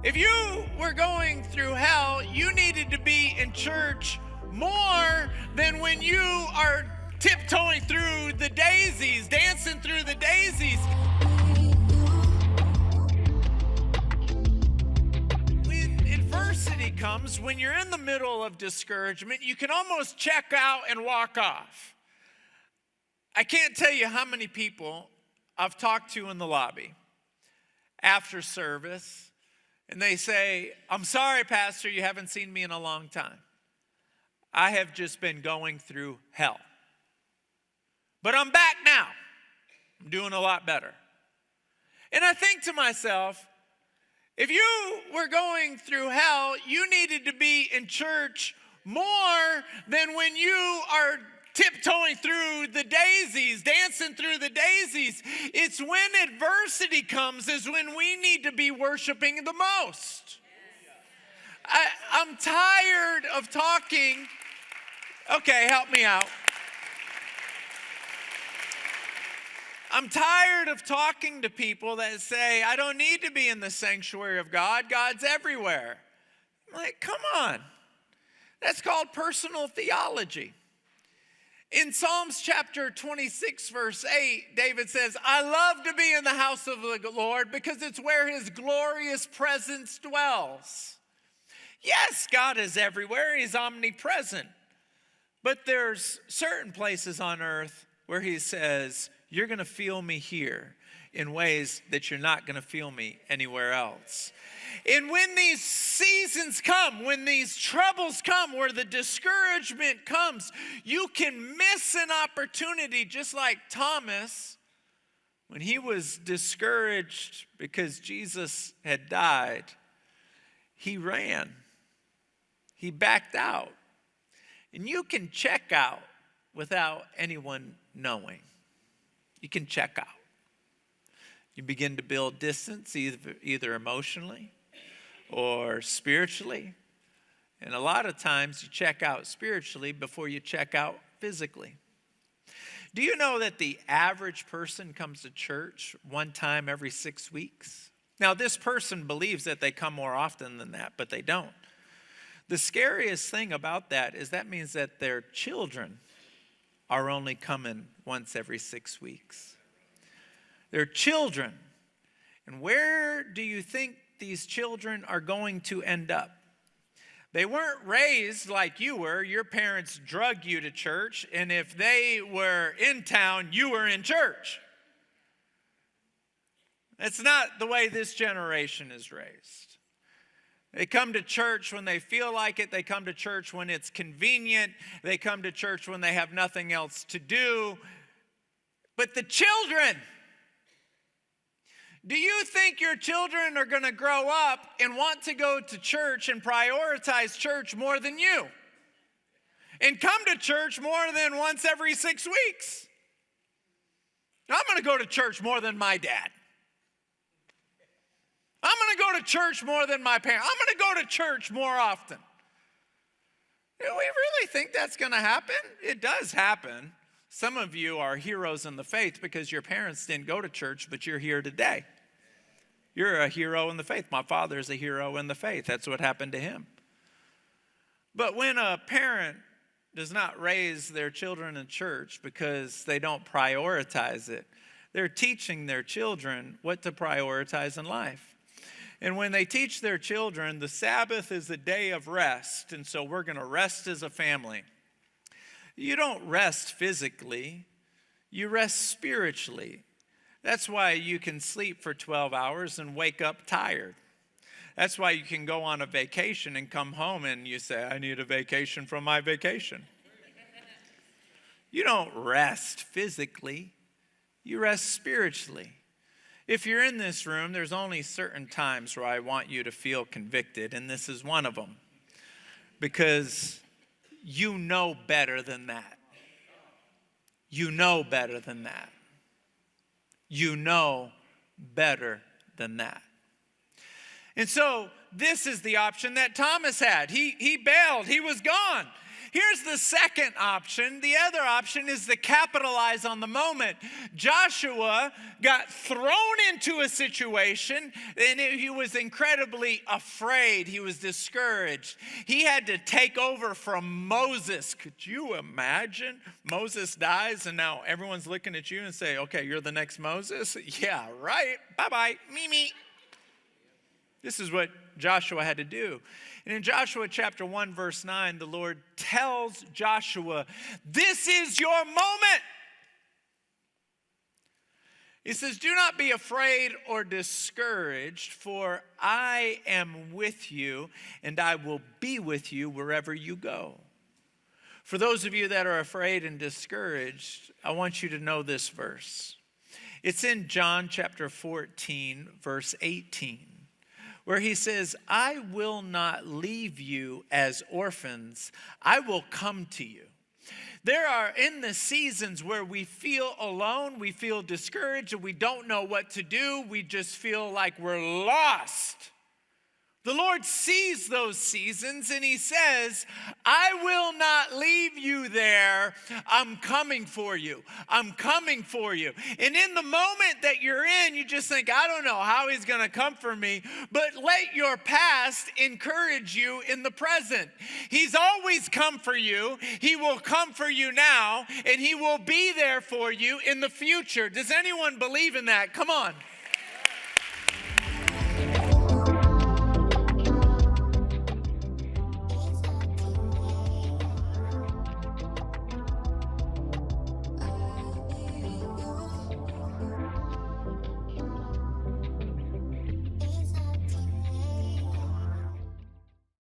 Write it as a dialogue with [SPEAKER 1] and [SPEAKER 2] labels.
[SPEAKER 1] If you were going through hell, you needed to be in church more than when you are tiptoeing through the daisies, dancing through the daisies. When adversity comes, when you're in the middle of discouragement, you can almost check out and walk off. I can't tell you how many people I've talked to in the lobby after service, and they say, "I'm sorry, Pastor, you haven't seen me in a long time. I have just been going through hell. But I'm back now. I'm doing a lot better." And I think to myself, if you were going through hell, you needed to be in church more than when you are tiptoeing through the daisies, dancing through the daisies. It's when adversity comes is when we need to be worshiping the most. I'm tired of talking. Okay, help me out. I'm tired of talking to people that say, "I don't need to be in the sanctuary of God. God's everywhere." I'm like, come on. That's called personal theology. In Psalms chapter 26, verse 8, David says, "I love to be in the house of the Lord because it's where his glorious presence dwells." Yes, God is everywhere. He's omnipresent. But there's certain places on earth where he says, "You're going to feel me here in ways that you're not going to feel me anywhere else." And when these seasons come, when these troubles come, where the discouragement comes, you can miss an opportunity, just like Thomas, when he was discouraged because Jesus had died, he ran. He backed out. And you can check out without anyone knowing. You can check out. You begin to build distance, either emotionally or spiritually. And a lot of times you check out spiritually before you check out physically. Do you know that the average person comes to church one time every 6 weeks? Now, this person believes that they come more often than that, but they don't. The scariest thing about that is that means that their children are only coming once every 6 weeks. Their children. And where do you think these children are going to end up? They weren't raised like you were. Your parents drug you to church, and if they were in town, you were in church. That's not the way this generation is raised. They come to church when they feel like it. They come to church when it's convenient. They come to church when they have nothing else to do. But the children, do you think your children are going to grow up and want to go to church and prioritize church more than you? And come to church more than once every 6 weeks? I'm going to go to church more than my dad. I'm going to go to church more than my parents. I'm going to go to church more often. Do we really think that's going to happen? It does happen. Some of you are heroes in the faith because your parents didn't go to church, but you're here today. You're a hero in the faith. My father's a hero in the faith. That's what happened to him. But when a parent does not raise their children in church because they don't prioritize it, they're teaching their children what to prioritize in life. And when they teach their children, the Sabbath is a day of rest, and so we're going to rest as a family. You don't rest physically, you rest spiritually. That's why you can sleep for 12 hours and wake up tired. That's why you can go on a vacation and come home and you say, "I need a vacation from my vacation." You don't rest physically, you rest spiritually. If you're in this room, there's only certain times where I want you to feel convicted, and this is one of them. Because you know better than that. You know better than that. You know better than that. And so this is the option that Thomas had. He bailed. He was gone. Here's the second option. The other option is to capitalize on the moment. Joshua got thrown into a situation and he was incredibly afraid. He was discouraged. He had to take over from Moses. Could you imagine? Moses dies and now everyone's looking at you and say, okay, you're the next Moses? Yeah, right. Bye-bye. Me. This is what Joshua had to do. And in Joshua chapter 1, verse 9, the Lord tells Joshua, this is your moment. He says, do not be afraid or discouraged, for I am with you, and I will be with you wherever you go. For those of you that are afraid and discouraged, I want you to know this verse. It's in John chapter 14, verse 18. Where he says, I will not leave you as orphans. I will come to you. There are in the seasons where we feel alone, we feel discouraged, and we don't know what to do. We just feel like we're lost. The Lord sees those seasons and he says, I will not leave you there. I'm coming for you. I'm coming for you. And in the moment that you're in, you just think, I don't know how he's going to come for me. But let your past encourage you in the present. He's always come for you. He will come for you now, and he will be there for you in the future. Does anyone believe in that? Come on.